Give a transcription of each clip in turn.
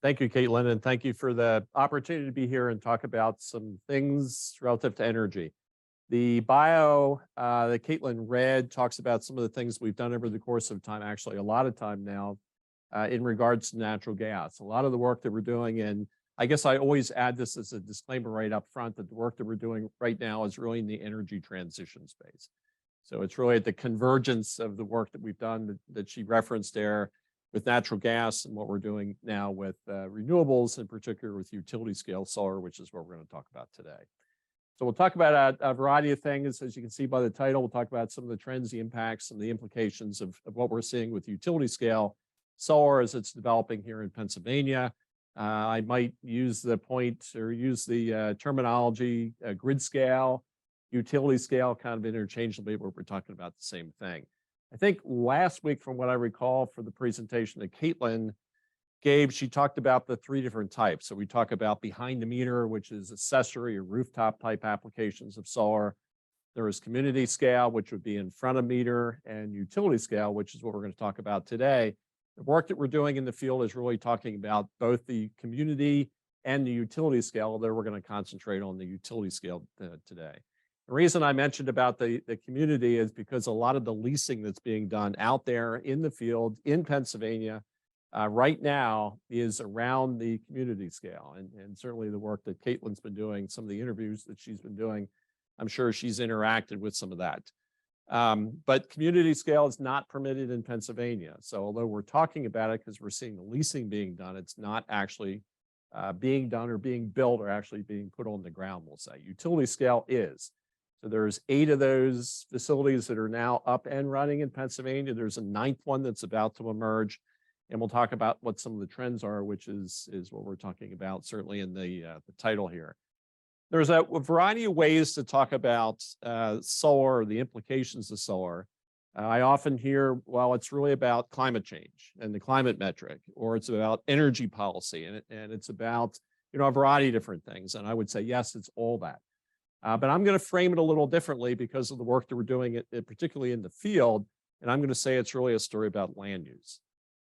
Thank you, Caitlin, and thank you for the opportunity to be here and talk about some things relative to energy. The bio that Caitlin read talks about some of the things we've done over the course of time, actually a lot of time now, in regards to natural gas. A lot of the work that we're doing, and I guess I always add this as a disclaimer right up front, that the work that we're doing right now is really in the energy transition space. So it's really at the convergence of the work that we've done that she referenced there with natural gas and what we're doing now with renewables, in particular with utility scale solar, which is what we're going to talk about today. So we'll talk about a variety of things. As you can see by the title, we'll talk about some of the trends, the impacts, and the implications of what we're seeing with utility scale solar as it's developing here in Pennsylvania. I might use the point or use the terminology grid scale, utility scale kind of interchangeably, but we're talking about the same thing. I think last week, from what I recall for the presentation that Caitlin gave, she talked about the three different types. So we talk about behind the meter, which is accessory or rooftop type applications of solar. There is community scale, which would be in front of meter, and utility scale, which is what we're going to talk about today. The work that we're doing in the field is really talking about both the community and the utility scale, although we're going to concentrate on the utility scale today. The reason I mentioned about the community is because a lot of the leasing that's being done out there in the field in Pennsylvania right now is around the community scale. And certainly the work that Caitlin's been doing, some of the interviews that she's been doing, I'm sure she's interacted with some of that. But community scale is not permitted in Pennsylvania. So although we're talking about it because we're seeing the leasing being done, it's not actually being done or being built or actually being put on the ground, we'll say. Utility scale is. So there's 8 of those facilities that are now up and running in Pennsylvania. There's a 9th one that's about to emerge. And we'll talk about what some of the trends are, which is what we're talking about, certainly in the title here. There's a variety of ways to talk about solar, the implications of solar. I often hear, well, it's really about climate change and the climate metric, or it's about energy policy, and it's about, a variety of different things. And I would say, yes, it's all that. But I'm going to frame it a little differently because of the work that we're doing, particularly in the field. And I'm going to say it's really a story about land use.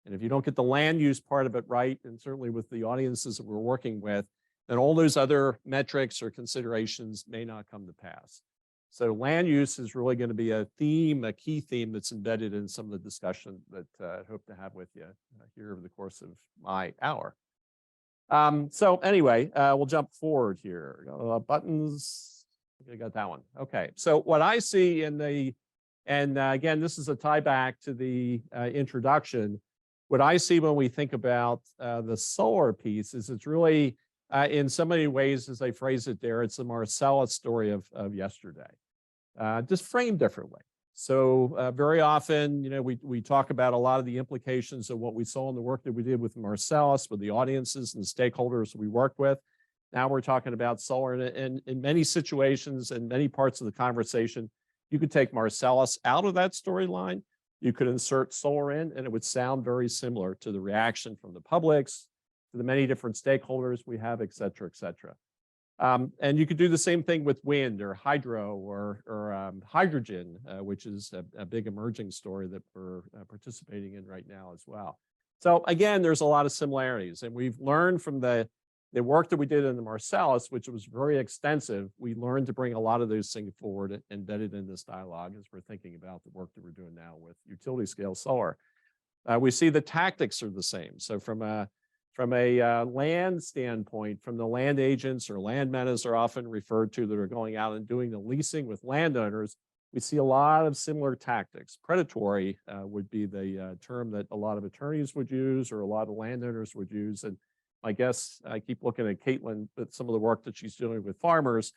And if you don't get the land use part of it right, and certainly with the audiences that we're working with, then all those other metrics or considerations may not come to pass. So land use is really going to be a theme, a key theme that's embedded in some of the discussion that I hope to have with you here over the course of my hour. So anyway, we'll jump forward here. Buttons. I got that one. Okay. So what I see in the, and again, this is a tie back to the introduction. What I see when we think about the solar piece is it's really, in so many ways, as I phrase it there, it's the Marcellus story of yesterday, just framed differently. So very often, we talk about a lot of the implications of what we saw in the work that we did with Marcellus, with the audiences and the stakeholders we worked with. Now we're talking about solar, and in many situations and many parts of the conversation, you could take Marcellus out of that storyline. You could insert solar in, and it would sound very similar to the reaction from the publics, to the many different stakeholders we have, et cetera, et cetera. And you could do the same thing with wind or hydro or hydrogen, which is a big emerging story that we're participating in right now as well. So again, there's a lot of similarities, and we've learned from the work that we did in the Marcellus, which was very extensive. We learned to bring a lot of those things forward embedded in this dialogue as we're thinking about the work that we're doing now with utility scale solar. We see the tactics are the same. So from a land standpoint, from the land agents or landmen, as are often referred to, that are going out and doing the leasing with landowners, we see a lot of similar tactics. Predatory would be the term that a lot of attorneys would use or a lot of landowners would use. And my guess, I keep looking at Caitlin, but some of the work that she's doing with farmers,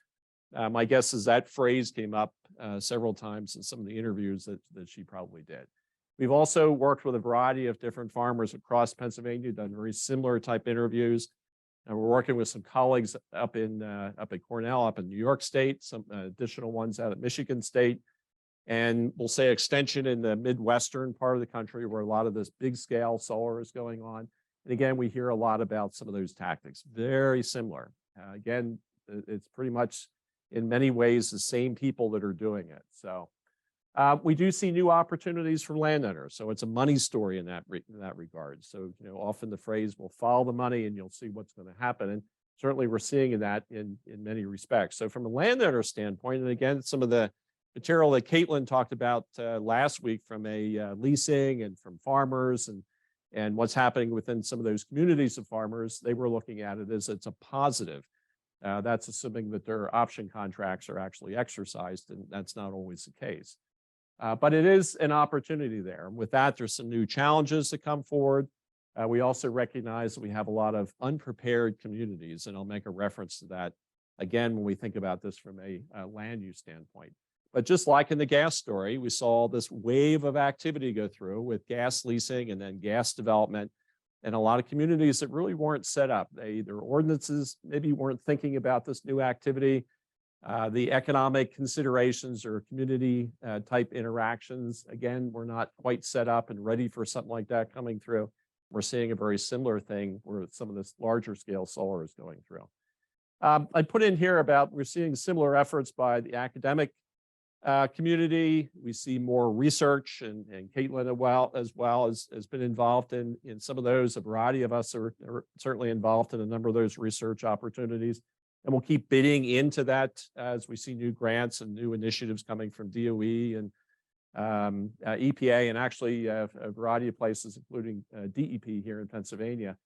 my guess is that phrase came up several times in some of the interviews that she probably did. We've also worked with a variety of different farmers across Pennsylvania, done very similar type interviews. And we're working with some colleagues up at Cornell, up in New York State, some additional ones out at Michigan State. And we'll say extension in the Midwestern part of the country where a lot of this big scale solar is going on. And again, we hear a lot about some of those tactics, very similar. Again, it's pretty much in many ways the same people that are doing it. So We do see new opportunities for landowners, so it's a money story in that regard. So, often the phrase will follow the money and you'll see what's going to happen. And certainly we're seeing that in many respects. So from a landowner standpoint, and again, some of the material that Caitlin talked about last week from a leasing and from farmers and what's happening within some of those communities of farmers, they were looking at it as it's a positive. That's assuming that their option contracts are actually exercised, and that's not always the case. But it is an opportunity there. And with that, there's some new challenges that come forward. We also recognize that we have a lot of unprepared communities, and I'll make a reference to that again when we think about this from a land use standpoint. But just like in the gas story, we saw this wave of activity go through with gas leasing and then gas development, and a lot of communities that really weren't set up. Their ordinances maybe weren't thinking about this new activity. The economic considerations or community type interactions, again, we're not quite set up and ready for something like that coming through. We're seeing a very similar thing where some of this larger scale solar is going through. I put in here about we're seeing similar efforts by the academic community. We see more research, and Caitlin as well has been involved in some of those. A variety of us are certainly involved in a number of those research opportunities. And we'll keep bidding into that as we see new grants and new initiatives coming from DOE and EPA, and actually a variety of places, including DEP here in Pennsylvania.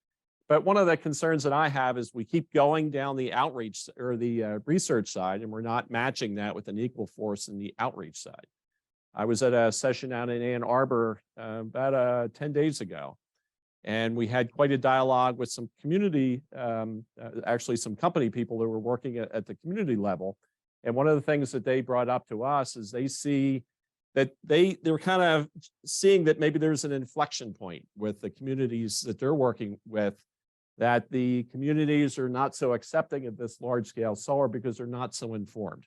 But one of the concerns that I have is we keep going down the outreach or the research side, and we're not matching that with an equal force in the outreach side. I was at a session out in Ann Arbor about 10 days ago, and we had quite a dialogue with some community, actually some company people that were working at the community level. And one of the things that they brought up to us is they see that they're kind of seeing that maybe there's an inflection point with the communities that they're working with, that the communities are not so accepting of this large scale solar because they're not so informed.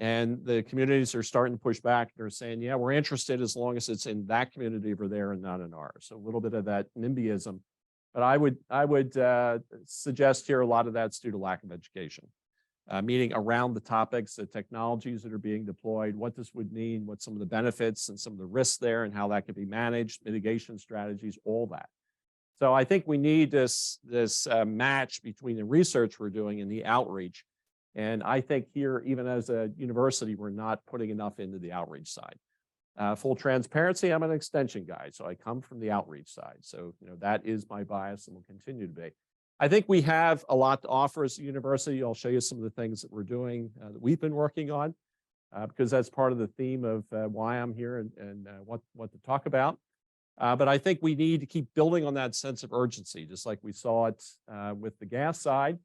And the communities are starting to push back. They're saying, yeah, we're interested as long as it's in that community over there and not in ours. So a little bit of that NIMBYism. But I would suggest here a lot of that's due to lack of education, meaning around the topics, the technologies that are being deployed, what this would mean, what some of the benefits and some of the risks there and how that could be managed, mitigation strategies, all that. So I think we need this match between the research we're doing and the outreach. And I think here, even as a university, we're not putting enough into the outreach side. Full transparency, I'm an extension guy, so I come from the outreach side. So, that is my bias and will continue to be. I think we have a lot to offer as a university. I'll show you some of the things that we're doing that we've been working on, because that's part of the theme of why I'm here and what to talk about. But I think we need to keep building on that sense of urgency, just like we saw it with the gas side.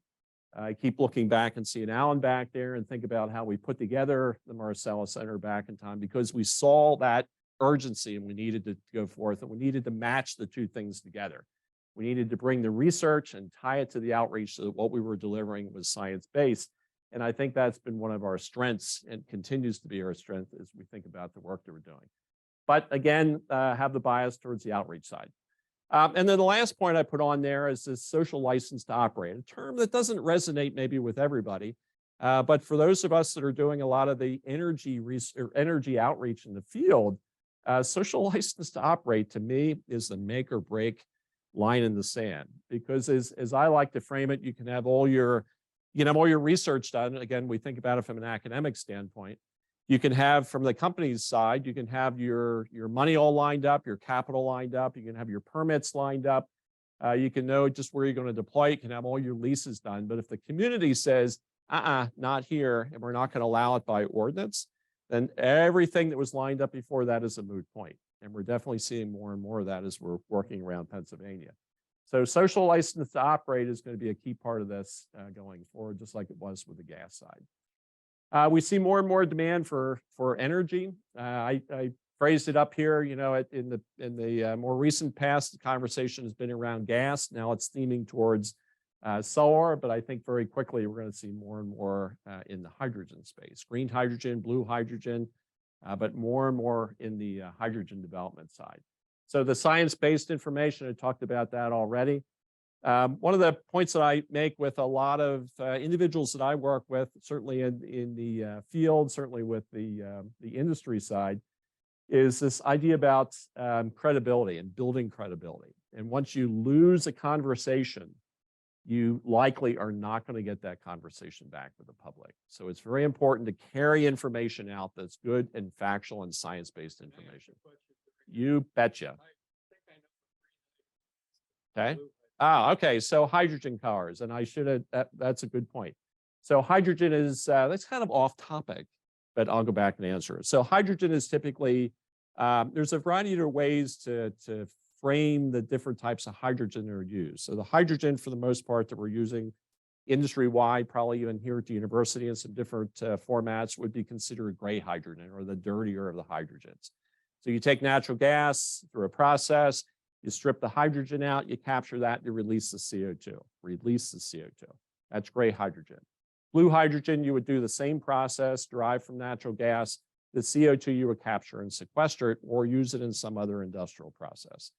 I keep looking back and seeing Alan back there and think about how we put together the Marcellus Center back in time, because we saw that urgency and we needed to go forth and we needed to match the two things together. We needed to bring the research and tie it to the outreach so that what we were delivering was science-based. And I think that's been one of our strengths and continues to be our strength as we think about the work that we're doing. But again, have the bias towards the outreach side. And then the last point I put on there is this social license to operate, a term that doesn't resonate maybe with everybody. But for those of us that are doing a lot of the energy outreach in the field, social license to operate to me is the make or break line in the sand. Because as I like to frame it, you can have all your research done. Again, we think about it from an academic standpoint. You can have, from the company's side, you can have your money all lined up, your capital lined up, you can have your permits lined up, you can know just where you're going to deploy, you can have all your leases done. But if the community says, not here, and we're not going to allow it by ordinance, then everything that was lined up before that is a moot point. And we're definitely seeing more and more of that as we're working around Pennsylvania. So social license to operate is going to be a key part of this going forward, just like it was with the gas side. We see more and more demand for energy. I phrased it up here, in the more recent past, the conversation has been around gas. Now it's theming towards solar, but I think very quickly we're going to see more and more in the hydrogen space, green hydrogen, blue hydrogen, but more and more in the hydrogen development side. So the science-based information, I talked about that already. One of the points that I make with a lot of individuals that I work with, certainly in the field, certainly with the industry side, is this idea about credibility and building credibility. And once you lose a conversation, you likely are not going to get that conversation back with the public. So it's very important to carry information out that's good and factual and science-based information. You betcha. Okay. Okay. So hydrogen cars, and I should have, that's a good point. So hydrogen is, that's kind of off topic, but I'll go back and answer it. So hydrogen is typically, there's a variety of ways to frame the different types of hydrogen that are used. So the hydrogen, for the most part, that we're using industry-wide, probably even here at the university in some different formats, would be considered gray hydrogen, or the dirtier of the hydrogens. So you take natural gas through a process, you strip the hydrogen out, you capture that, you release the CO2. That's gray hydrogen. Blue hydrogen, you would do the same process, derived from natural gas. The CO2 you would capture and sequester it, or use it in some other industrial process.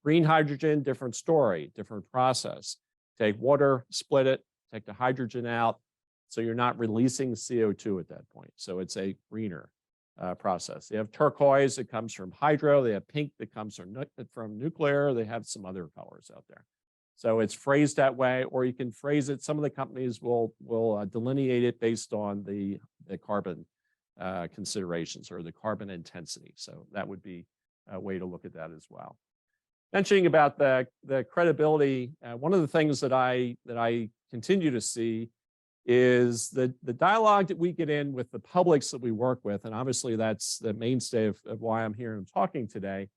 Green hydrogen, different story, different process. Take water, split it, take the hydrogen out, so you're not releasing CO2 at that point. So it's a greener process. They have turquoise that comes from hydro. They have pink that comes from nuclear. They have some other colors out there. So it's phrased that way, or you can phrase it. Some of the companies will delineate it based on the carbon considerations, or the carbon intensity. So that would be a way to look at that as well. Mentioning about the credibility, one of the things that I continue to see is the dialogue that we get in with the publics that we work with, and obviously that's the mainstay of why I'm here and talking today,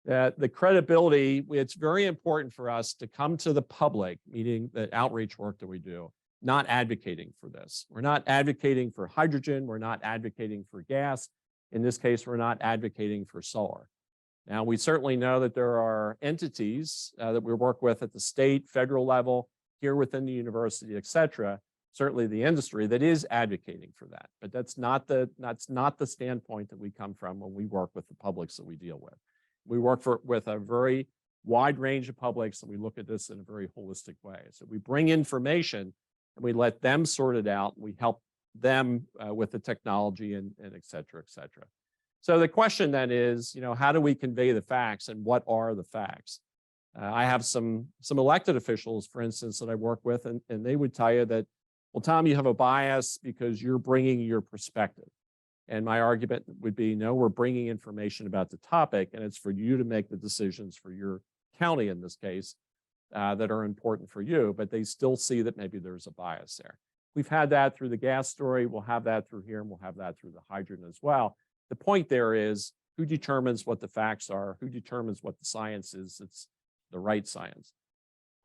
that the credibility, it's very important for us to come to the public, meaning the outreach work that we do, not advocating for this. We're not advocating for hydrogen. We're not advocating for gas. In this case, we're not advocating for solar. Now, we certainly know that there are entities that we work with at the state, federal level, here within the university, et cetera, certainly the industry that is advocating for that. But that's not the standpoint that we come from when we work with the publics that we deal with. We work with a very wide range of publics, and we look at this in a very holistic way. So we bring information and we let them sort it out. We help them with the technology and et cetera, et cetera. So the question then is, how do we convey the facts, and what are the facts? I have some elected officials, for instance, that I work with, and they would tell you that, well, Tom, you have a bias because you're bringing your perspective. And my argument would be, no, we're bringing information about the topic, and it's for you to make the decisions for your county, in this case, that are important for you, but they still see that maybe there's a bias there. We've had that through the gas story. We'll have that through here, and we'll have that through the hydrogen as well. The point there is, who determines what the facts are? Who determines what the science is? It's the right science.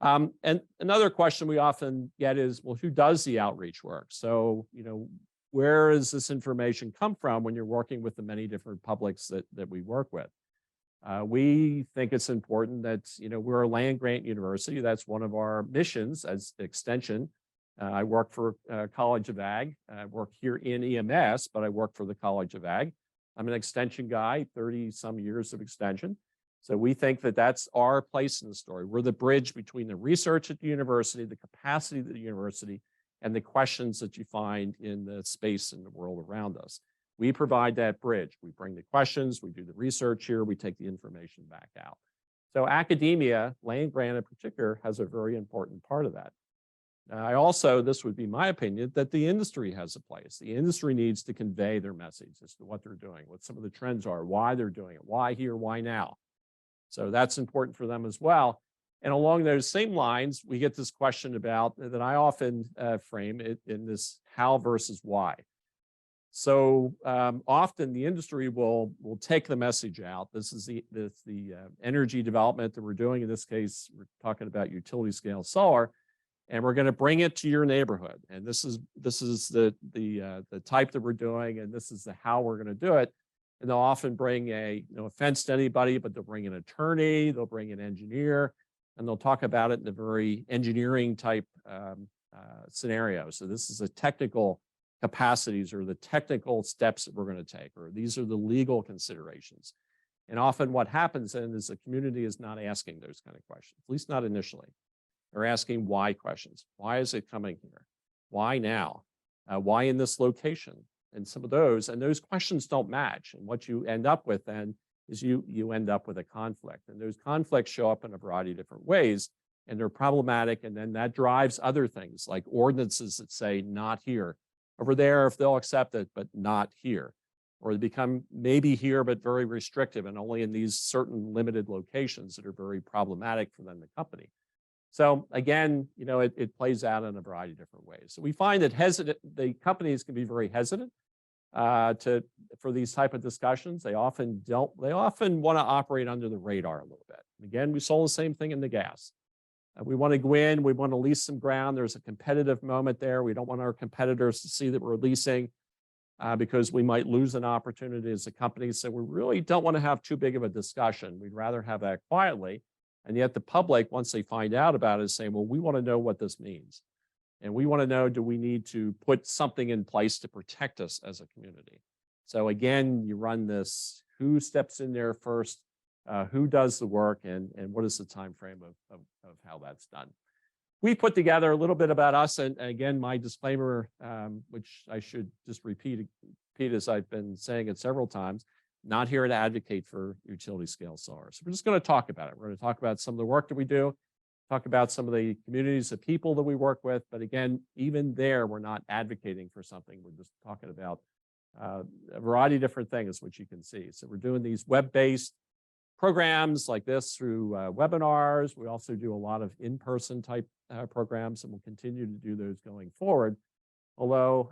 And another question we often get is, well, who does the outreach work? So, where does this information come from when you're working with the many different publics that we work with? We think it's important that, we're a land grant university. That's one of our missions as extension. I work for College of Ag. I work here in EMS, but I work for the College of Ag. I'm an extension guy, 30 some years of extension. So we think that that's our place in the story. We're the bridge between the research at the university, the capacity of the university, and the questions that you find in the space and the world around us. We provide that bridge. We bring the questions, we do the research here, we take the information back out. So academia, land grant in particular, has a very important part of that. I also, this would be my opinion, that the industry has a place. The industry needs to convey their message as to what they're doing, what some of the trends are, why they're doing it, why here, why now. So that's important for them as well. And along those same lines, we get this question about, that I often frame it in this how versus why. So often the industry will take the message out. This is the energy development that we're doing. In this case, we're talking about utility scale solar, and we're going to bring it to your neighborhood. And this is the type that we're doing, and this is the how we're going to do it. And they'll often bring no offense to anybody, but they'll bring an attorney, they'll bring an engineer, and they'll talk about it in a very engineering type scenario. So this is the technical capacities or the technical steps that we're going to take, or these are the legal considerations. And often what happens then is the community is not asking those kind of questions, at least not initially. They're asking why questions. Why is it coming here? Why now? Why in this location? and some of those, and those questions don't match. And what you end up with then is you end up with a conflict. And those conflicts show up in a variety of different ways, and they're problematic. And then that drives other things like ordinances that say not here. Over there, if they'll accept it, but not here. Or they become maybe here, but very restrictive and only in these certain limited locations that are very problematic for them, the company. So again, it plays out in a variety of different ways. So we find that the companies can be very hesitant for these type of discussions. They often want to operate under the radar a little bit. And again, we saw the same thing in the gas. We want to go in, we want to lease some ground. There's a competitive moment there. We don't want our competitors to see that we're leasing because we might lose an opportunity as a company. So we really don't want to have too big of a discussion. We'd rather have that quietly. And yet the public, once they find out about it, is saying, well, we want to know what this means. And we want to know, do we need to put something in place to protect us as a community? So again, you run this, who steps in there first, who does the work, and what is the time frame of how that's done. We put together a little bit about us, and again, my disclaimer, which I should just repeat as I've been saying it several times, not here to advocate for utility scale solar. So we're just going to talk about it. We're going to talk about some of the work that we do, talk about some of the communities of people that we work with. But again, even there, we're not advocating for something. We're just talking about a variety of different things, which you can see. So we're doing these web-based programs like this through webinars. We also do a lot of in-person type programs, and we'll continue to do those going forward. Although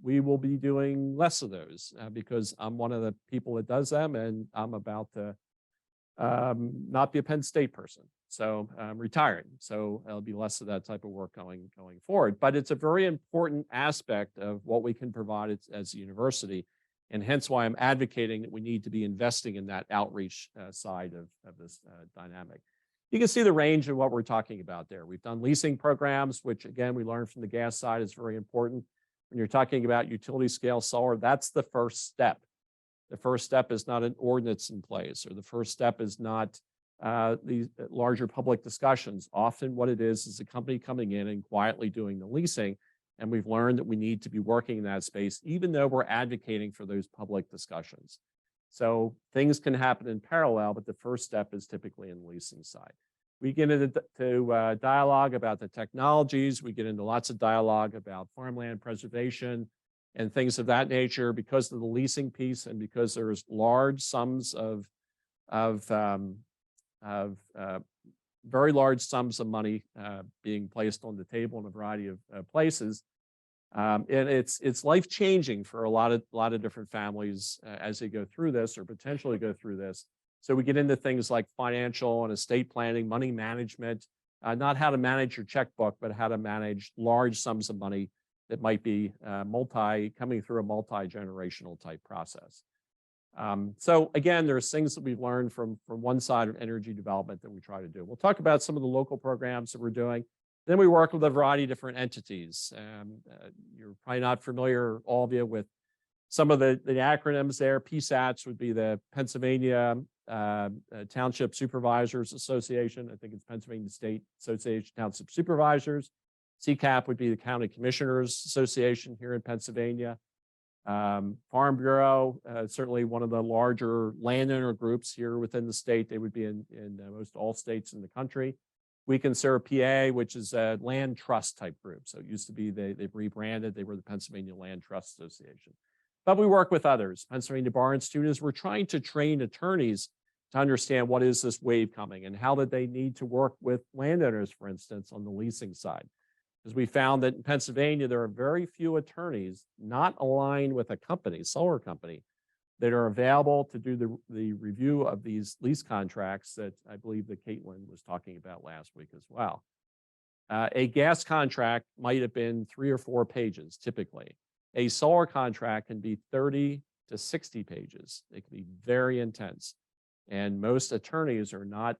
we will be doing less of those because I'm one of the people that does them, and I'm about to not be a Penn State person. So I'm retiring. So there'll be less of that type of work going forward. But it's a very important aspect of what we can provide as a university. And hence why I'm advocating that we need to be investing in that outreach side of this dynamic. You can see the range of what we're talking about there. We've done leasing programs, which again, we learned from the gas side is very important. When you're talking about utility scale solar, that's the first step. The first step is not an ordinance in place, or the first step is not these larger public discussions. Often what it is a company coming in and quietly doing the leasing. And we've learned that we need to be working in that space, even though we're advocating for those public discussions. So things can happen in parallel, but the first step is typically in the leasing side. We get into dialogue about the technologies. We get into lots of dialogue about farmland preservation and things of that nature because of the leasing piece and because there's large sums of very large sums of money being placed on the table in a variety of places. And it's life-changing for a lot of different families as they go through this or potentially go through this. So we get into things like financial and estate planning, money management, not how to manage your checkbook, but how to manage large sums of money that might be coming through a multi-generational type process. So again, there's things that we've learned from one side of energy development that we try to do. We'll talk about some of the local programs that we're doing. Then we work with a variety of different entities. You're probably not familiar, all of you, with some of the acronyms there. PSATs would be the Pennsylvania Township Supervisors Association. I think it's Pennsylvania State Association of Township Supervisors. CCAP would be the County Commissioners Association here in Pennsylvania. Farm Bureau, certainly one of the larger landowner groups here within the state. They would be in most all states in the country. We consider PA, which is a land trust type group. So it used to be, they've rebranded. They were the Pennsylvania Land Trust Association. But we work with others. Pennsylvania Bar Institute is we're trying to train attorneys to understand what is this wave coming and how did they need to work with landowners, for instance, on the leasing side. Because we found that in Pennsylvania, there are very few attorneys not aligned with a company, solar company, that are available to do the review of these lease contracts that I believe that Caitlin was talking about last week as well. A gas contract might have been 3 or 4 pages typically. A solar contract can be 30 to 60 pages. It can be very intense. And most attorneys are not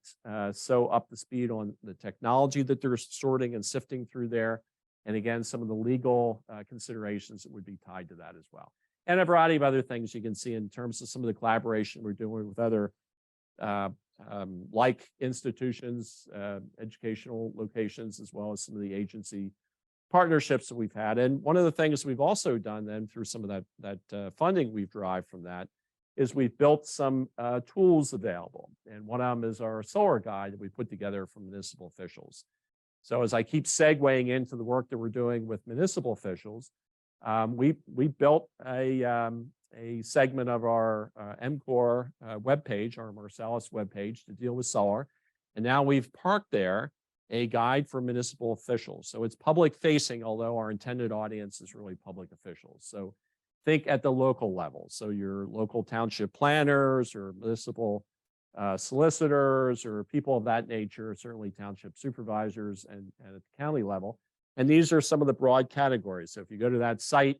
so up to speed on the technology that they're sorting and sifting through there. And again, some of the legal considerations that would be tied to that as well. And a variety of other things you can see in terms of some of the collaboration we're doing with other like institutions, educational locations, as well as some of the agency partnerships that we've had. And one of the things we've also done then through some of that funding we've derived from that is we've built some tools available. And one of them is our solar guide that we put together for municipal officials. So as I keep segueing into the work that we're doing with municipal officials, we built a segment of our MCOR webpage, our Marcellus webpage, to deal with solar. And now we've parked there a guide for municipal officials. So it's public facing, although our intended audience is really public officials. So think at the local level. So your local township planners or municipal solicitors or people of that nature, certainly township supervisors and at the county level. And these are some of the broad categories. So if you go to that site,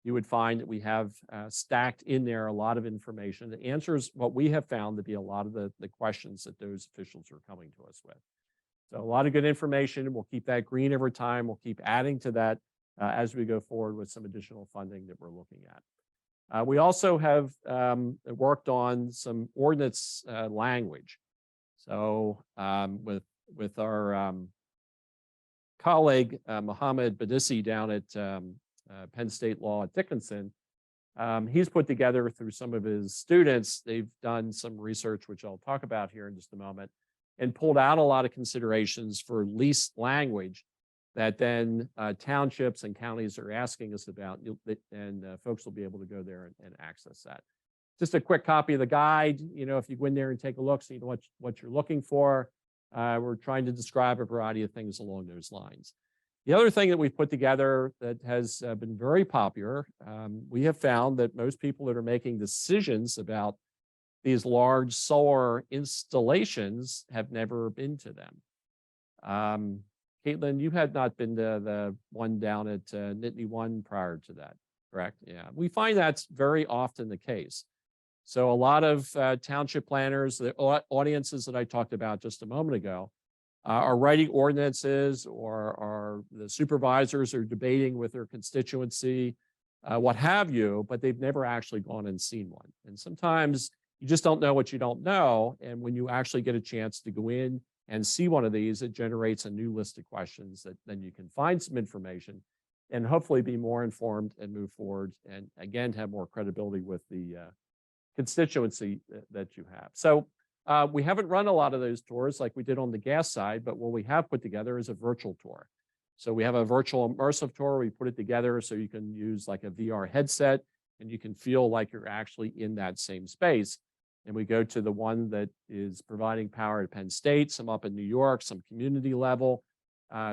you would find that we have stacked in there a lot of information that answers what we have found to be a lot of the questions that those officials are coming to us with. So a lot of good information. We'll keep that green over time. We'll keep adding to that as we go forward with some additional funding that we're looking at. We also have worked on some ordinance language. So with our colleague, Mohammed Badissi down at Penn State Law at Dickinson, he's put together through some of his students, they've done some research, which I'll talk about here in just a moment, and pulled out a lot of considerations for leased language that then townships and counties are asking us about, and folks will be able to go there and access that. Just a quick copy of the guide. You know, if you go in there and take a look, so you know what you're looking for. We're trying to describe a variety of things along those lines. The other thing that we've put together that has been very popular, we have found that most people that are making decisions about these large solar installations have never been to them. Caitlin, you had not been to the one down at Nittany One prior to that, correct? Yeah, we find that's very often the case. So a lot of township planners, the audiences that I talked about just a moment ago, are writing ordinances, or the supervisors are debating with their constituency, what have you, but they've never actually gone and seen one. And sometimes you just don't know what you don't know. And when you actually get a chance to go in and see one of these, it generates a new list of questions that then you can find some information and hopefully be more informed and move forward, and again, have more credibility with the constituency that you have. So we haven't run a lot of those tours like we did on the gas side, but what we have put together is a virtual tour. So we have a virtual immersive tour. We put it together so you can use like a VR headset and you can feel like you're actually in that same space. And we go to the one that is providing power at Penn State, some up in New York, some community level,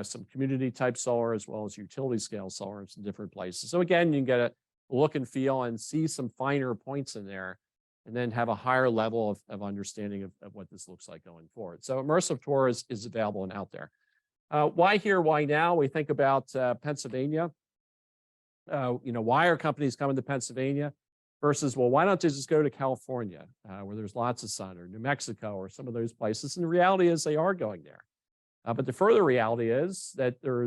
some community type solar, as well as utility scale solar in some different places. So again, you can get a look and feel and see some finer points in there, and then have a higher level of understanding of what this looks like going forward. So immersive tour is available and out there. Why here, why now? We think about Pennsylvania. You know, why are companies coming to Pennsylvania versus, well, why don't they just go to California where there's lots of sun, or New Mexico, or some of those places? And the reality is they are going there. But the further reality is that there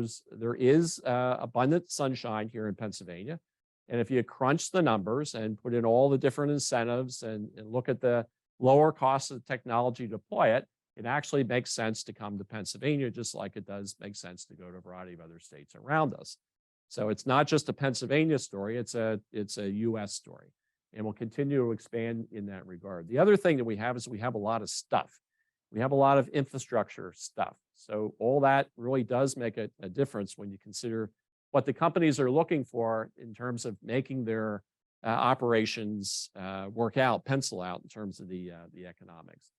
is abundant sunshine here in Pennsylvania. And if you crunch the numbers and put in all the different incentives and look at the lower cost of the technology to deploy it, it actually makes sense to come to Pennsylvania, just like it does make sense to go to a variety of other states around us. So it's not just a Pennsylvania story, it's a US story. And we'll continue to expand in that regard. The other thing that we have is we have a lot of stuff. We have a lot of infrastructure stuff. So all that really does make a difference when you consider what the companies are looking for in terms of making their operations work out, pencil out in terms of the economics.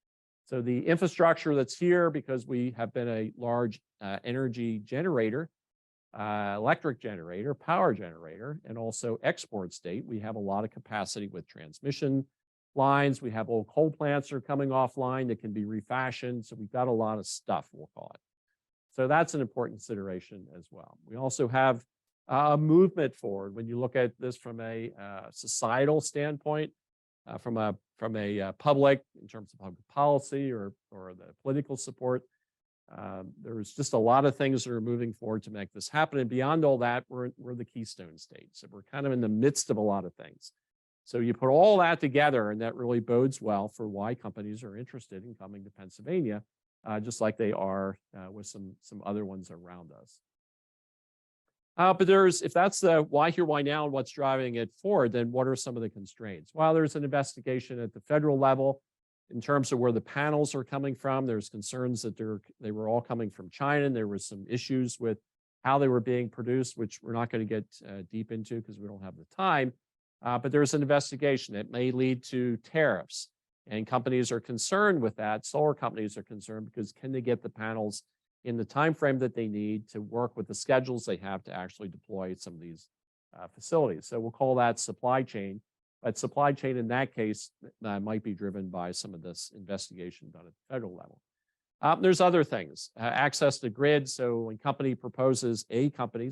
So the infrastructure that's here, because we have been a large energy generator, electric generator, power generator, and also export state, we have a lot of capacity with transmission lines. We have old coal plants that are coming offline that can be refashioned. So we've got a lot of stuff, we'll call it. So that's an important consideration as well. We also have a movement forward when you look at this from a societal standpoint, from a public, in terms of public policy or the political support. There's just a lot of things that are moving forward to make this happen. And beyond all that, we're the Keystone State. So we're kind of in the midst of a lot of things. So you put all that together, and that really bodes well for why companies are interested in coming to Pennsylvania, just like they are with some other ones around us. But if that's the why here, why now, and what's driving it forward, then what are some of the constraints? Well, there's an investigation at the federal level in terms of where the panels are coming from. There's concerns that they were all coming from China, and there were some issues with how they were being produced, which we're not going to get deep into because we don't have the time. But there's an investigation. It may lead to tariffs, and companies are concerned with that. Solar companies are concerned because can they get the panels in the time frame that they need to work with the schedules they have to actually deploy some of these facilities. So we'll call that supply chain. But supply chain in that case might be driven by some of this investigation done at the federal level. There's other things, access to grid. So when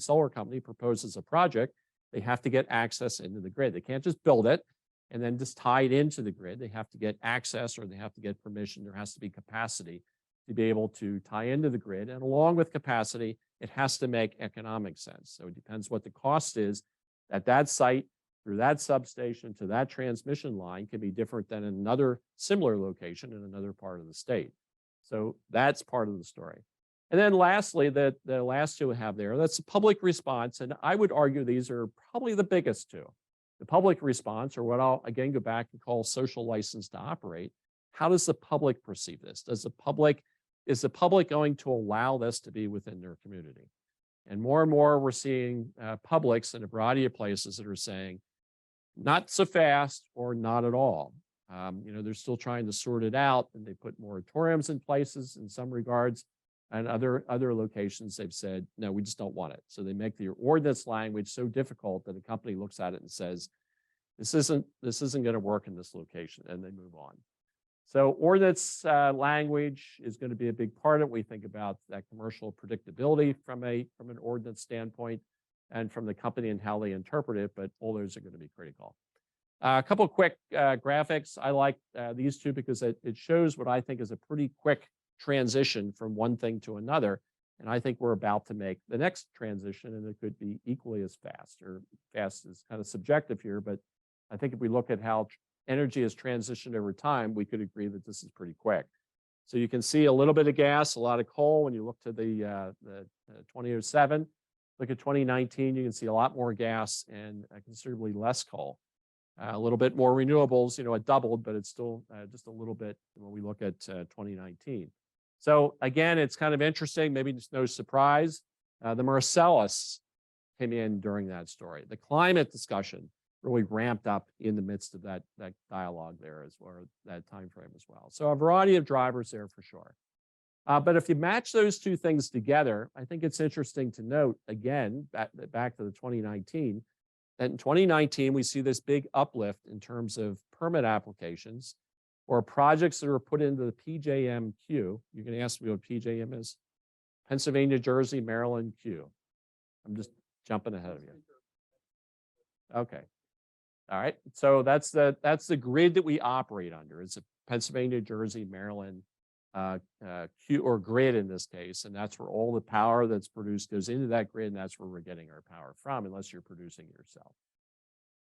solar company proposes a project, they have to get access into the grid. They can't just build it and then just tie it into the grid. They have to get access, or they have to get permission. There has to be capacity to be able to tie into the grid. And along with capacity, it has to make economic sense. So it depends what the cost is at that site, through that substation to that transmission line can be different than another similar location in another part of the state. So that's part of the story. And then lastly, the last two we have there, that's the public response. And I would argue these are probably the biggest two. The public response, or what I'll again go back and call social license to operate. How does the public perceive this? Is the public going to allow this to be within their community? And more we're seeing publics in a variety of places that are saying, not so fast or not at all. They're still trying to sort it out, and they put moratoriums in places in some regards, and other locations they've said, no, we just don't want it. So they make the ordinance language so difficult that a company looks at it and says, this isn't going to work in this location, and they move on. So ordinance language is going to be a big part of it. We think about that commercial predictability from an ordinance standpoint and from the company and how they interpret it, but all those are going to be critical. A couple of quick graphics. I like these two because it shows what I think is a pretty quick transition from one thing to another. And I think we're about to make the next transition, and it could be equally as fast, or fast is kind of subjective here, but I think if we look at how energy has transitioned over time, we could agree that this is pretty quick. So you can see a little bit of gas, a lot of coal. When you look to the 2007, look at 2019, you can see a lot more gas and considerably less coal. A little bit more renewables, it doubled, but it's still just a little bit when we look at 2019. So again, it's kind of interesting, maybe just no surprise. The Marcellus came in during that story. The climate discussion really ramped up in the midst of that dialogue there as well, that time frame as well. So a variety of drivers there for sure. But if you match those two things together, I think it's interesting to note, again, back to the 2019, that in 2019, we see this big uplift in terms of permit applications or projects that are put into the PJM queue. You're going to ask me what PJM is? Pennsylvania, Jersey, Maryland queue. I'm just jumping ahead of you. Okay. All right. So that's the grid that we operate under. It's a Pennsylvania, Jersey, Maryland queue, or grid in this case, and that's where all the power that's produced goes into that grid, and that's where we're getting our power from, unless you're producing it yourself.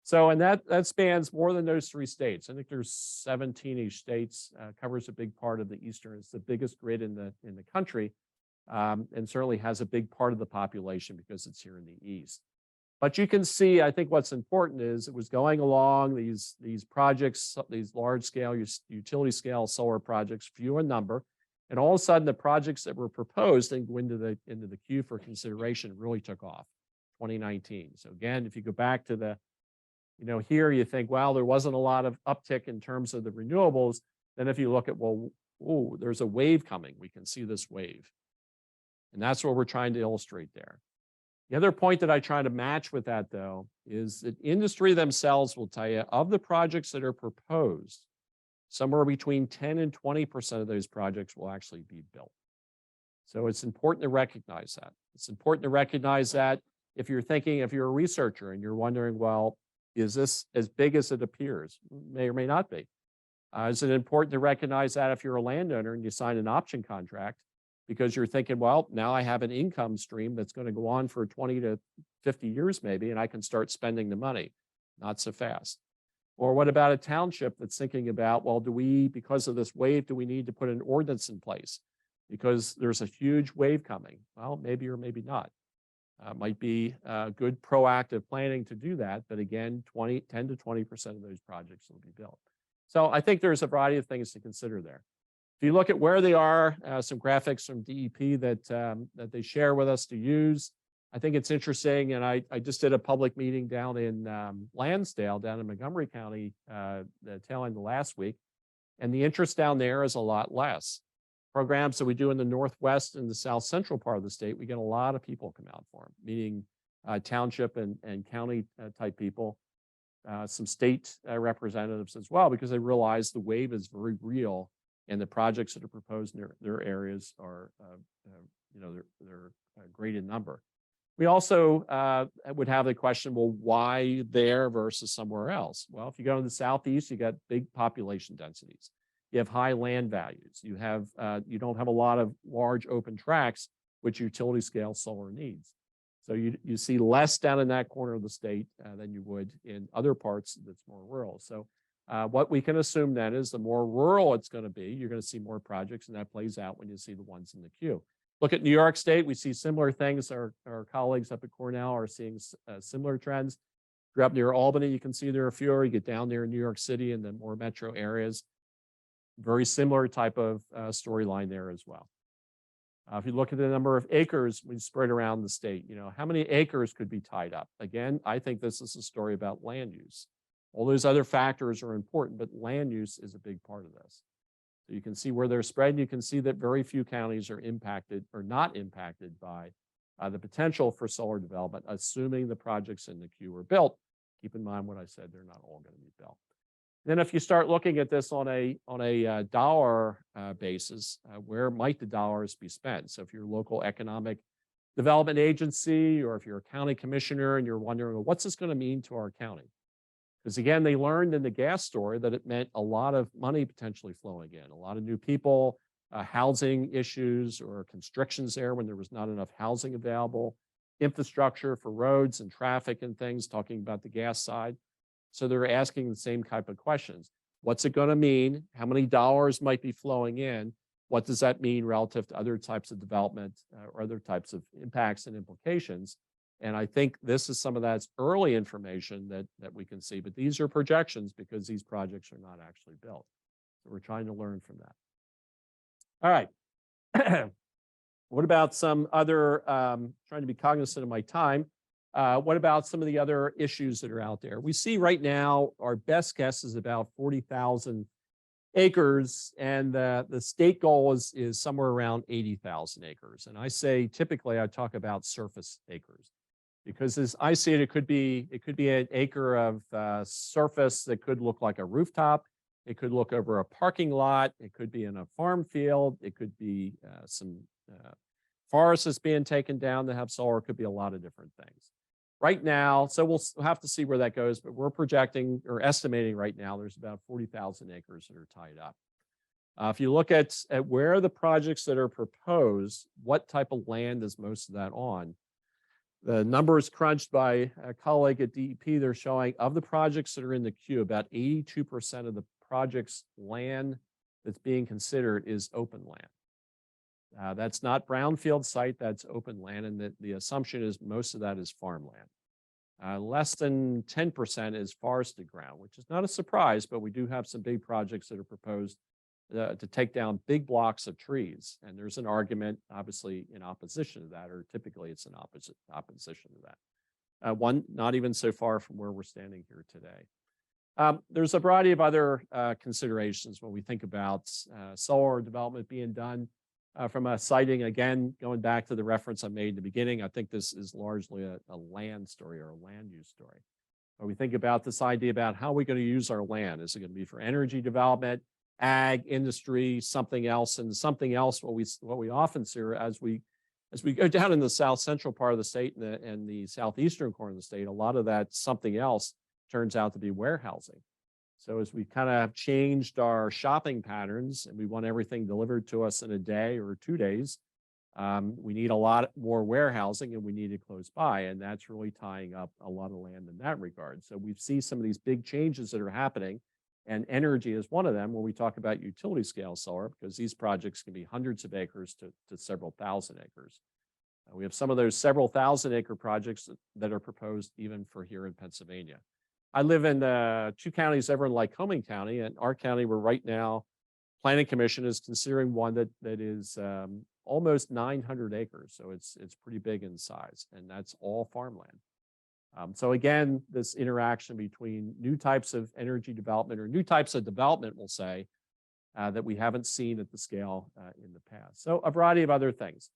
So, and that spans more than those three states. I think there's 17-ish states, covers a big part of the eastern. It's the biggest grid in the country, and certainly has a big part of the population because it's here in the east. But you can see, I think what's important is it was going along these projects, these large scale, utility scale solar projects, few in number, and all of a sudden the projects that were proposed and go into the queue for consideration really took off. 2019. So again, if you go back to here you think, well, there wasn't a lot of uptick in terms of the renewables. Then if you look at, well, oh, there's a wave coming. We can see this wave. And that's what we're trying to illustrate there. The other point that I try to match with that, though, is that industry themselves will tell you of the projects that are proposed, somewhere between 10 and 20% of those projects will actually be built. So it's important to recognize that. It's important to recognize that if you're a researcher and you're wondering, well, is this as big as it appears? May or may not be. Is it important to recognize that if you're a landowner and you sign an option contract, because you're thinking, well, now I have an income stream that's going to go on for 20 to 50 years maybe, and I can start spending the money. Not so fast. Or what about a township that's thinking about, well, because of this wave, do we need to put an ordinance in place? Because there's a huge wave coming. Well, maybe or maybe not. Might be good proactive planning to do that, but again, 10 to 20% of those projects will be built. So I think there's a variety of things to consider there. If you look at where they are, some graphics from DEP that they share with us to use, I think it's interesting. And I just did a public meeting down in Lansdale, down in Montgomery County, the tail end of last week. And the interest down there is a lot less. Programs that we do in the Northwest and the South Central part of the state, we get a lot of people come out for them, meaning township and county type people, some state representatives as well, because they realize the wave is very real and the projects that are proposed in their areas are, they're great in number. We also would have the question, well, why there versus somewhere else? Well, if you go to the Southeast, you got big population densities. You have high land values. You have you don't have a lot of large open tracts, which utility scale solar needs. So you see less down in that corner of the state than you would in other parts that's more rural. So what we can assume then is the more rural it's going to be, you're going to see more projects, and that plays out when you see the ones in the queue. Look at New York State, we see similar things. Our colleagues up at Cornell are seeing similar trends. If you're up near Albany, you can see there are fewer. You get down there in New York City and the more metro areas, very similar type of storyline there as well. If you look at the number of acres we spread around the state, how many acres could be tied up? Again, I think this is a story about land use. All those other factors are important, but land use is a big part of this. So you can see where they're spread. You can see that very few counties are impacted or not impacted by the potential for solar development, assuming the projects in the queue are built. Keep in mind what I said, they're not all going to be built. Then if you start looking at this on a dollar basis, where might the dollars be spent? So if you're a local economic development agency, or if you're a county commissioner and you're wondering, well, what's this going to mean to our county? Because again, they learned in the gas story that it meant a lot of money potentially flowing in, a lot of new people, housing issues or constrictions there when there was not enough housing available, infrastructure for roads and traffic and things, talking about the gas side. So they're asking the same type of questions. What's it going to mean? How many dollars might be flowing in? What does that mean relative to other types of development or other types of impacts and implications? And I think this is some of that early information that we can see, but these are projections because these projects are not actually built. So we're trying to learn from that. All right. What about some other, trying to be cognizant of my time, what about some of the other issues that are out there? We see right now, our best guess is about 40,000 acres, and the state goal is somewhere around 80,000 acres. And I say, typically, I talk about surface acres, because as I see it, it could be an acre of surface that could look like a rooftop. It could look over a parking lot. It could be in a farm field. It could be some forest that's being taken down to have solar. It could be a lot of different things. Right now, so we'll have to see where that goes, but we're projecting or estimating right now there's about 40,000 acres that are tied up. If you look at where the projects that are proposed, what type of land is most of that on? The numbers crunched by a colleague at DEP, they're showing of the projects that are in the queue, about 82% of the project's land that's being considered is open land. That's not brownfield site, that's open land, and the assumption is most of that is farmland. Less than 10% is forested ground, which is not a surprise, but we do have some big projects that are proposed to take down big blocks of trees. And there's an argument, obviously, in opposition to that, or typically it's an opposition to that. One not even so far from where we're standing here today. There's a variety of other considerations when we think about solar development being done. From a siting, again, going back to the reference I made in the beginning, I think this is largely a land story or a land use story. When we think about this idea about how are we going to use our land, is it going to be for energy development, ag, industry, something else? And something else, what we often see as we go down in the south central part of the state and the southeastern corner of the state, a lot of that something else turns out to be warehousing. So as we kind of changed our shopping patterns and we want everything delivered to us in a day or 2 days, we need a lot more warehousing and we need it close by. And that's really tying up a lot of land in that regard. So we see some of these big changes that are happening, and energy is one of them when we talk about utility scale solar, because these projects can be hundreds of acres to several thousand acres. We have some of those several thousand acre projects that are proposed even for here in Pennsylvania. I live in 2 counties over in Lycoming County, and our county, where right now Planning Commission is considering one that is almost 900 acres. So it's pretty big in size, and that's all farmland. So again, this interaction between new types of energy development, or new types of development, we'll say, that we haven't seen at the scale in the past. So a variety of other things.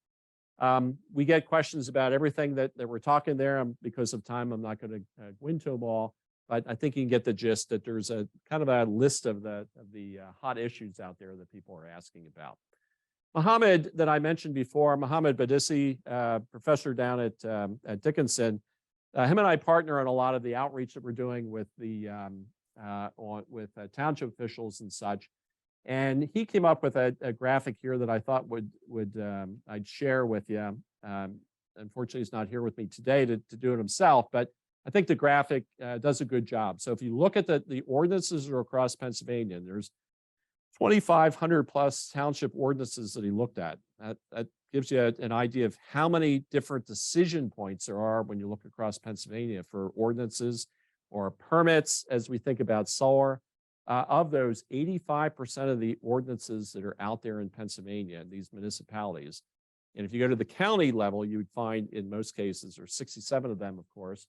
We get questions about everything that we're talking there. Because of time, I'm not going to go into them all, but I think you can get the gist that there's a kind of a list of the hot issues out there that people are asking about. Mohammed, that I mentioned before, Mohammed Badissi, professor down at Dickinson, him and I partner on a lot of the outreach that we're doing with the township officials and such. And he came up with a graphic here that I thought I'd share with you. Unfortunately, he's not here with me today to do it himself, but I think the graphic does a good job. So if you look at the ordinances that are across Pennsylvania, and there's 2,500 plus township ordinances that he looked at. That gives you an idea of how many different decision points there are when you look across Pennsylvania for ordinances or permits as we think about solar. Of those, 85% of the ordinances that are out there in Pennsylvania, in these municipalities, and if you go to the county level, you would find in most cases, there's 67 of them, of course,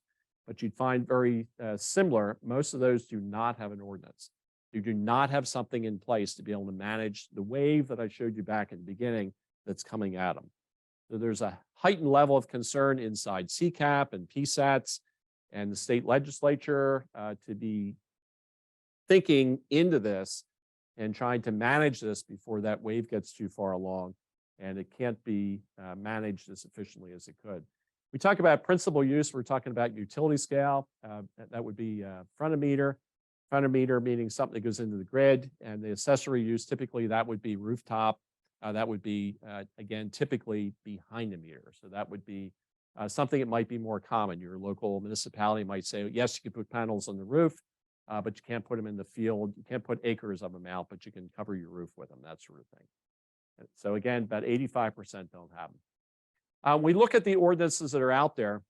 but you'd find very similar. Most of those do not have an ordinance. You do not have something in place to be able to manage the wave that I showed you back at the beginning that's coming at them. So there's a heightened level of concern inside CCAP and PSATs and the state legislature to be thinking into this and trying to manage this before that wave gets too far along and it can't be managed as efficiently as it could. We talk about principal use, we're talking about utility scale. That would be front of meter. Front of meter meaning something that goes into the grid, and the accessory use, typically that would be rooftop. That would be, again, typically behind the meter. So that would be something that might be more common. Your local municipality might say, yes, you can put panels on the roof, but you can't put them in the field. You can't put acres of them out, but you can cover your roof with them, that sort of thing. So again, about 85% don't have them. We look at the ordinances that are out there.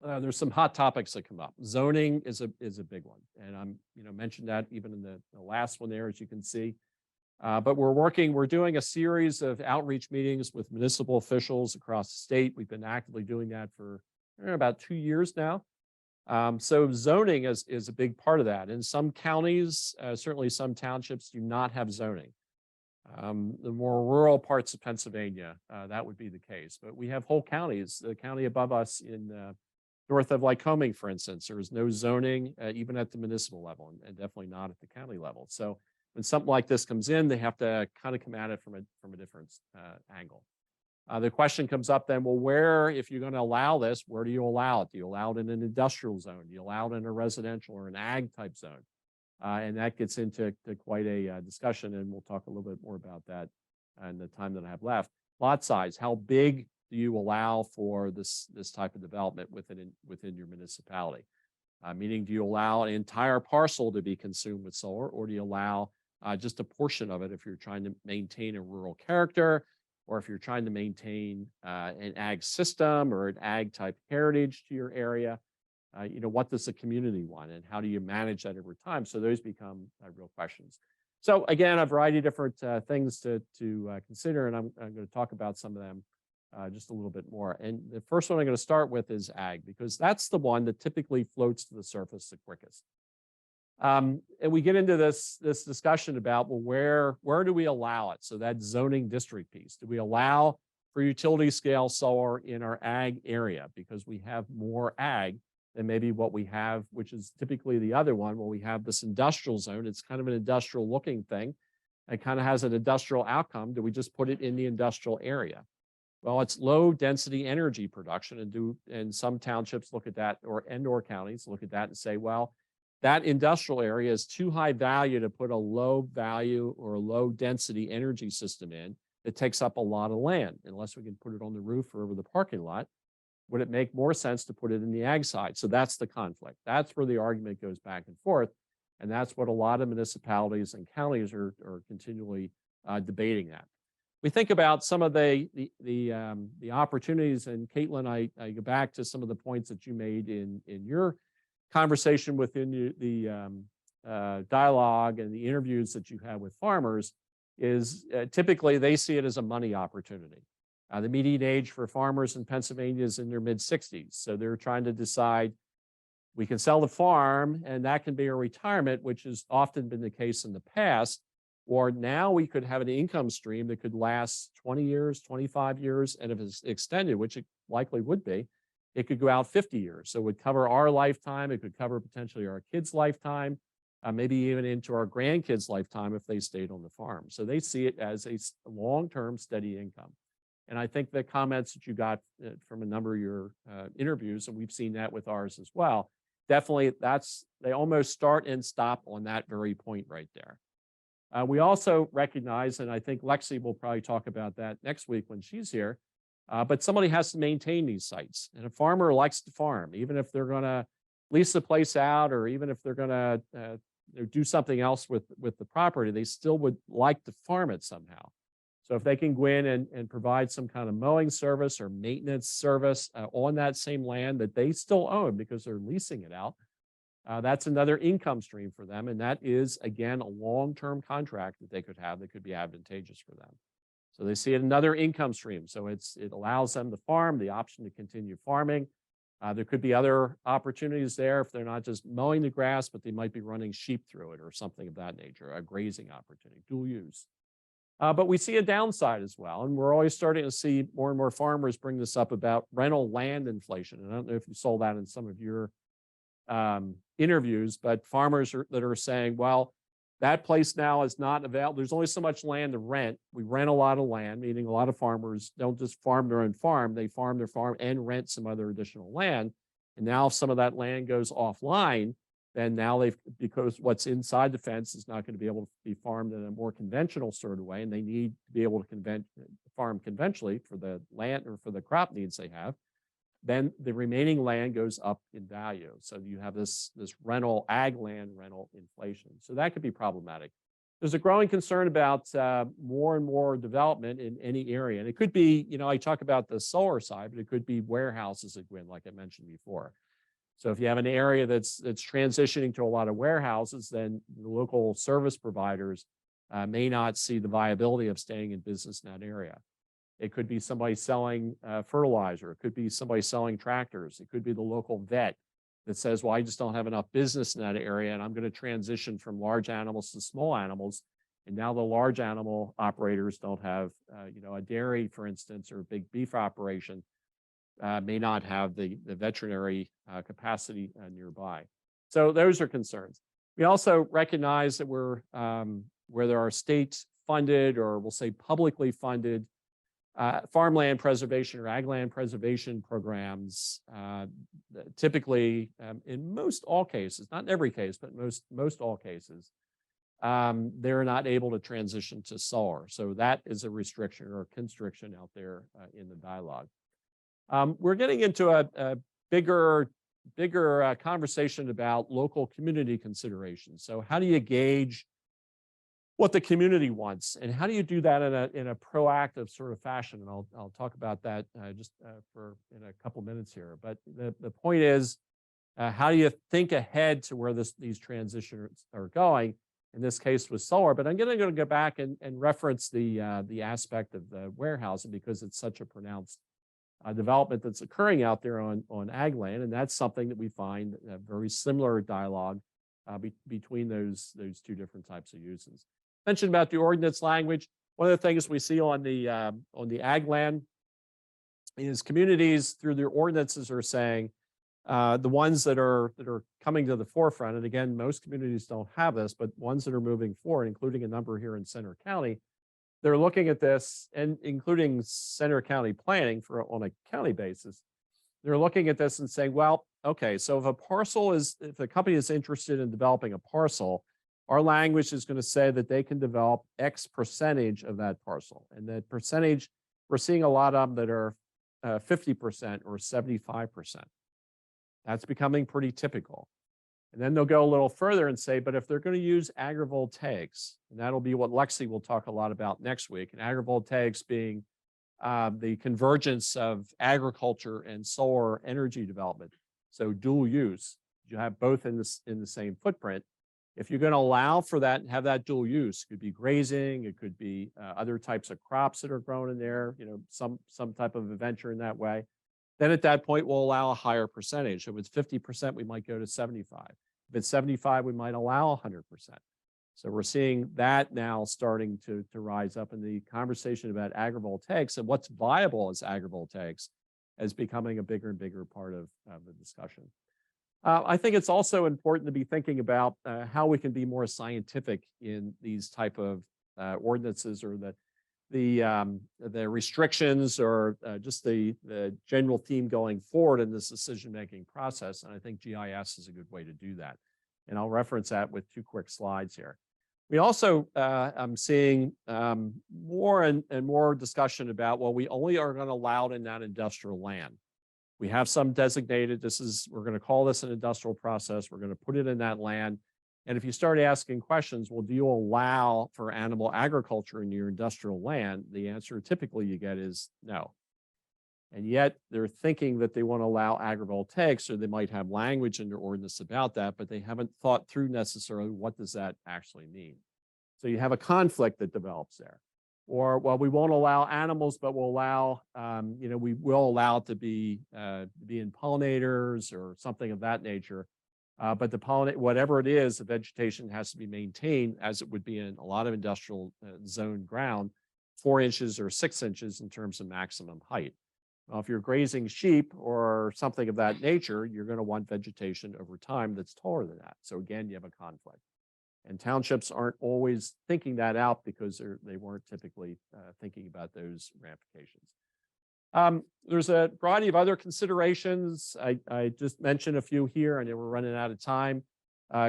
There's some hot topics that come up. Zoning is a big one, and I'm mentioned that even in the last one there, as you can see. But we're doing a series of outreach meetings with municipal officials across the state. We've been actively doing that for about 2 years now. So zoning is a big part of that. In some counties, certainly some townships do not have zoning. The more rural parts of Pennsylvania, that would be the case. But we have whole counties. The county above us in north of Lycoming, for instance, there is no zoning even at the municipal level, and definitely not at the county level. So when something like this comes in, they have to kind of come at it from a different angle. The question comes up then, well, where, if you're going to allow this, where do you allow it? Do you allow it in an industrial zone? Do you allow it in a residential or an ag type zone? And that gets into quite a discussion, and we'll talk a little bit more about that in the time that I have left. Lot size, how big do you allow for this type of development within your municipality? Meaning, do you allow an entire parcel to be consumed with solar, or do you allow just a portion of it if you're trying to maintain a rural character, or if you're trying to maintain an ag system or an ag type heritage to your area? What does the community want, and how do you manage that over time? So those become real questions. So again, a variety of different things to consider, and I'm going to talk about some of them just a little bit more. And the first one I'm going to start with is ag, because that's the one that typically floats to the surface the quickest. And we get into this discussion about, well, where do we allow it? So that zoning district piece, do we allow for utility scale solar in our ag area? Because we have more ag than maybe what we have, which is typically the other one, where we have this industrial zone. It's kind of an industrial looking thing. It kind of has an industrial outcome. Do we just put it in the industrial area? Well, it's low density energy production, and some townships look at that, or counties look at that and say, well, that industrial area is too high value to put a low value or a low density energy system in. It takes up a lot of land. Unless we can put it on the roof or over the parking lot, would it make more sense to put it in the ag side? So that's the conflict. That's where the argument goes back and forth. And that's what a lot of municipalities and counties are continually debating at. we think about some of the opportunities, and Caitlin, I go back to some of the points that you made in your conversation within the dialogue and the interviews that you have with farmers, is typically they see it as a money opportunity. The median age for farmers in Pennsylvania is in their mid-60s, so they're trying to decide, we can sell the farm and that can be a retirement, which has often been the case in the past, or now we could have an income stream that could last 20 years, 25 years, and if it's extended, which it likely would be, it could go out 50 years. So it would cover our lifetime, it could cover potentially our kids' lifetime, maybe even into our grandkids' lifetime if they stayed on the farm. So they see it as a long-term steady income. And I think the comments that you got from a number of your interviews, and we've seen that with ours as well, definitely they almost start and stop on that very point right there. We also recognize, and I think Lexi will probably talk about that next week when she's here, but somebody has to maintain these sites. And a farmer likes to farm, even if they're going to lease the place out, or even if they're going to do something else with the property, they still would like to farm it somehow. So if they can go in and provide some kind of mowing service or maintenance service on that same land that they still own because they're leasing it out, that's another income stream for them. And that is, again, a long-term contract that they could have that could be advantageous for them. So they see it another income stream. So it allows them to farm, the option to continue farming. There could be other opportunities there if they're not just mowing the grass, but they might be running sheep through it or something of that nature, a grazing opportunity, dual use. But we see a downside as well. And we're always starting to see more and more farmers bring this up about rental land inflation. And I don't know if you saw that in some of your interviews, but farmers that are saying, well, that place now is not available. There's only so much land to rent. We rent a lot of land, meaning a lot of farmers don't just farm their own farm, they farm their farm and rent some other additional land. And now if some of that land goes offline, then now because what's inside the fence is not going to be able to be farmed in a more conventional sort of way, and they need to be able to farm conventionally for the land or for the crop needs they have, then the remaining land goes up in value. So you have this rental, ag land rental inflation. So that could be problematic. There's a growing concern about more and more development in any area. And it could be, I talk about the solar side, but it could be warehouses that go in, like I mentioned before. So if you have an area that's transitioning to a lot of warehouses, then the local service providers may not see the viability of staying in business in that area. It could be somebody selling fertilizer. It could be somebody selling tractors. It could be the local vet that says, well, I just don't have enough business in that area, and I'm going to transition from large animals to small animals. And now the large animal operators don't have, a dairy, for instance, or a big beef operation may not have the veterinary capacity nearby. So those are concerns. We also recognize that we're where there are state-funded, or we'll say publicly funded, farmland preservation or ag land preservation programs, typically in most all cases, not in every case, but most all cases, they're not able to transition to solar. So that is a restriction or a constriction out there in the dialogue. We're getting into a bigger conversation about local community considerations. So how do you gauge what the community wants, and how do you do that in a proactive sort of fashion? And I'll talk about that just in a couple minutes here. But the point is, how do you think ahead to where these transitions are going? In this case with solar, but I'm going to go back and reference the aspect of the warehousing because it's such a pronounced development that's occurring out there on ag land, and that's something that we find a very similar dialogue between those two different types of uses. Mentioned about the ordinance language. One of the things we see on the ag land is communities through their ordinances are saying the ones that are coming to the forefront, and again, most communities don't have this, but ones that are moving forward, including a number here in Center County, they're looking at this, and including Center County planning on a county basis. They're looking at this and saying, well, okay, so if a company is interested in developing a parcel, our language is going to say that they can develop X percentage of that parcel. And that percentage, we're seeing a lot of them that are 50% or 75%. That's becoming pretty typical. And then they'll go a little further and say, but if they're going to use agrivoltaics, and that'll be what Lexi will talk a lot about next week, and agrivoltaics being the convergence of agriculture and solar energy development. So dual use, you have both in the same footprint. If you're going to allow for that and have that dual use, it could be grazing, it could be other types of crops that are grown in there, some type of a venture in that way. Then at that point, we'll allow a higher percentage. If it's 50%, we might go to 75. If it's 75, we might allow 100%. So we're seeing that now starting to rise up in the conversation about agrivoltaics and what's viable as agrivoltaics as becoming a bigger and bigger part of the discussion. I think it's also important to be thinking about how we can be more scientific in these type of ordinances, or the restrictions, or just the general theme going forward in this decision-making process. And I think GIS is a good way to do that. And I'll reference that with 2 quick slides here. We also, I'm seeing more and more discussion about, well, we only are going to allow it in that industrial land. We have some designated, we're going to call this an industrial process. We're going to put it in that land. And if you start asking questions, well, do you allow for animal agriculture in your industrial land? The answer typically you get is no. And yet they're thinking that they want to allow agrivoltaics, or they might have language in their ordinance about that, but they haven't thought through necessarily what does that actually mean. So you have a conflict that develops there. Or, well, we won't allow animals, but we'll allow, we will allow it to be in pollinators or something of that nature. But whatever it is, the vegetation has to be maintained as it would be in a lot of industrial zone ground, 4 inches or 6 inches in terms of maximum height. Well, if you're grazing sheep or something of that nature, you're going to want vegetation over time that's taller than that. So again, you have a conflict. And townships aren't always thinking that out because they weren't typically thinking about those ramifications. There's a variety of other considerations. I just mentioned a few here. I know we're running out of time.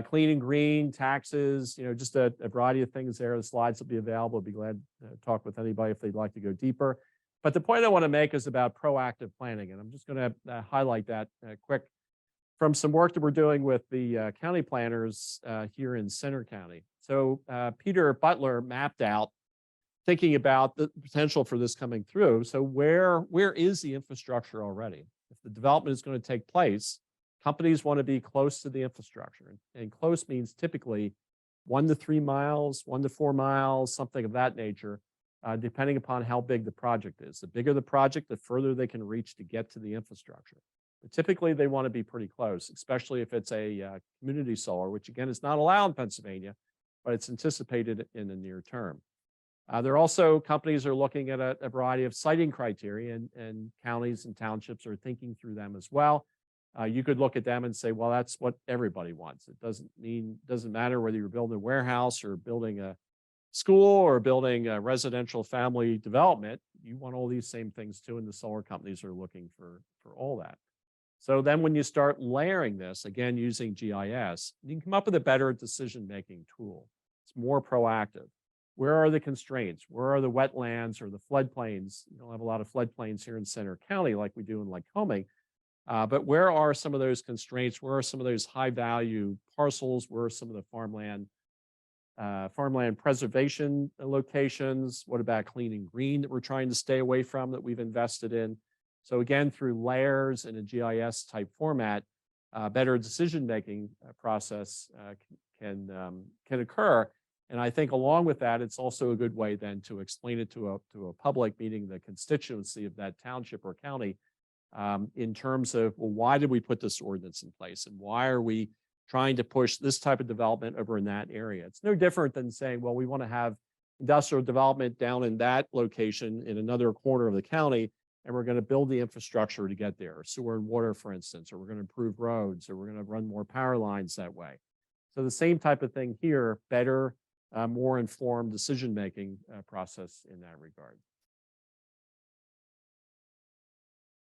Clean and green, taxes, just a variety of things there. The slides will be available. I'll be glad to talk with anybody if they'd like to go deeper. But the point I want to make is about proactive planning. And I'm just going to highlight that quick from some work that we're doing with the county planners here in Center County. So Peter Butler mapped out, thinking about the potential for this coming through. So where is the infrastructure already? If the development is going to take place, companies want to be close to the infrastructure. And close means typically 1 to 3 miles, 1 to 4 miles, something of that nature, depending upon how big the project is. The bigger the project, the further they can reach to get to the infrastructure. But typically, they want to be pretty close, especially if it's a community solar, which again is not allowed in Pennsylvania, but it's anticipated in the near term. There are also companies are looking at a variety of siting criteria, and counties and townships are thinking through them as well. You could look at them and say, well, that's what everybody wants. It doesn't matter whether you're building a warehouse or building a school or building a residential family development. You want all these same things too, and the solar companies are looking for all that. So then when you start layering this, again, using GIS, you can come up with a better decision-making tool. It's more proactive. Where are the constraints? Where are the wetlands or the floodplains? You don't have a lot of floodplains here in Center County like we do in Lycoming. But where are some of those constraints? Where are some of those high-value parcels? Where are some of the farmland preservation locations? What about clean and green that we're trying to stay away from that we've invested in? So again, through layers in a GIS type format, better decision-making process can occur. And I think along with that, it's also a good way then to explain it to a public, meaning the constituency of that township or county, in terms of, well, why did we put this ordinance in place? And why are we trying to push this type of development over in that area? It's no different than saying, well, we want to have industrial development down in that location in another corner of the county, and we're going to build the infrastructure to get there, sewer and water, for instance, or we're going to improve roads, or we're going to run more power lines that way. So the same type of thing here, better, more informed decision-making process in that regard.